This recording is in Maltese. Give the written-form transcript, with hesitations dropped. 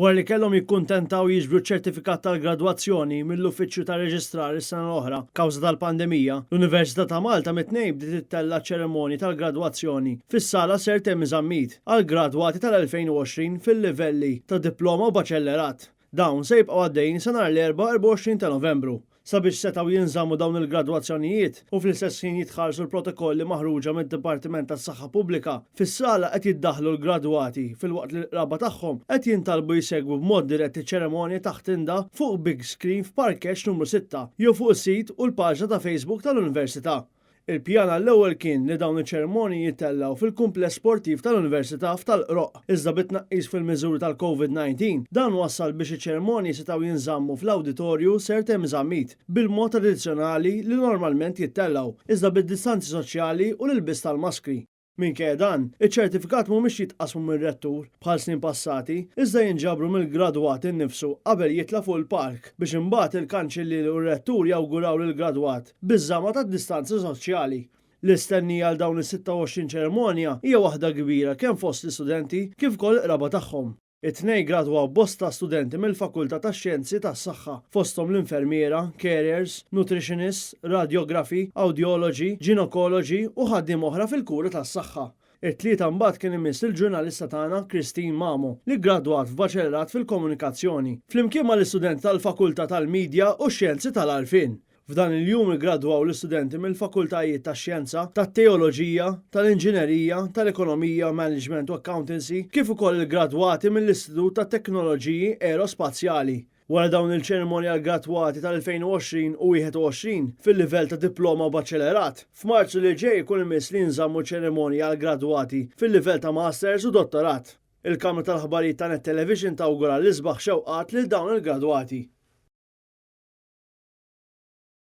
Wara li kellhom jikkuntentaw jiġbru ċ-ċertifikat tal-gradwazzjoni mill-uffiċċju ta' reġistrar is-sena l-oħra kawża tal-pandemija, l-Università ta' Malta mit-tnejn bdiet tittella ċ-ċerimonji tal-gradwazzjoni fis-sala Ser Temmi Żammit għal gradwati tal-2020 fil-livelli ta' diploma u baċellerat. Dawn se jibqgħu għaddejjin sa nhar l-erba' 24 ta' Novembru. Sabiex setgħu jinżammu dawn il-gradwazzjonijiet u fl-istess ħin jitħarsu l-protokolli maħruġa mid-Dipartiment tas-Saħħa Pubblika, fis-sala qed jiddaħħlu l-gradwati filwaqt li l-qraba tagħhom qed jintalbu jsegwu b'mod dirett iċ-ċerimonja taħt tinda fuq big screen f'parkeġġ numru 6 jew fuq is-sit u l-paġna ta' Facebook tal-Università. Il-pjan għall-ewwel kien li dawn iċ-ċerimonji jittellaw fil-kumpless sportiv tal-Università f'Tal-Qroq. Iżda bit-tnaqqis fil-miżuri tal-COVID-19, dan wassal biex iċ-ċerimonji setgħu jinżammu fl-awditorju Ser Temmi Żammit bil-mod tradizzjonali li normalment jittellaw, iżda bid-distanzi soċjali u l-ilbis tal-maskri. Minkejja dan, iċ-ċertifikat mhumiex jitqasmu mir-rettur bħal snin passati, iżda jinġabru mill-gradwat innifsu qabel jitla fuq il-park biex imbagħad il-kanċillier u r-rettur jawguraw lill-gradwat biż-żama tad-distanzi soċjali. L-istennija għal dawn is-26 ċerimonja hija waħda kbira kemm fost l-istudenti kif ukoll il-qraba tagħhom. It-tnejn gradwaw bosta studenti mill-Fakultà tax-Xjenzi tas-Saħħa fosthom l-infermiera, carers, nutritionists, radiografi, audiology, ginekoloġi u ħaddiem oħra fil-kura tas-saħħa. It-tlieta mbagħad kien imiss il-ġurnalista tagħna Christine Mamo li ggradwat f'baċellerat fil-komunikazzjoni flimkien mal-istudenti tal-Fakultà tal-Midja u x-Xjenzi tal-Arfin. F'dan il-jum iggradwaw l-istudenti mill-fakultajiet tax-xjenza, tat-teoloġija, tal-inġinerija, tal-ekonomija, management u accountancy, kif ukoll il-gradwati mill-Istitut tat-Teknoloġiji Aerospazjali. Wara dawn il-ċerimonja gradwati tal-2020 u 2021 fil-livell ta' diploma u baċellerat, f'Marzu li ġej ikun imiss li nżammu ċerimonja għal gradwati fil-livell ta' masters u dottorat. Il-Kamra tal-Aħbarijiet ta' Net Television tawgura l-isbaħ xewqat lil dawn il-gradwati.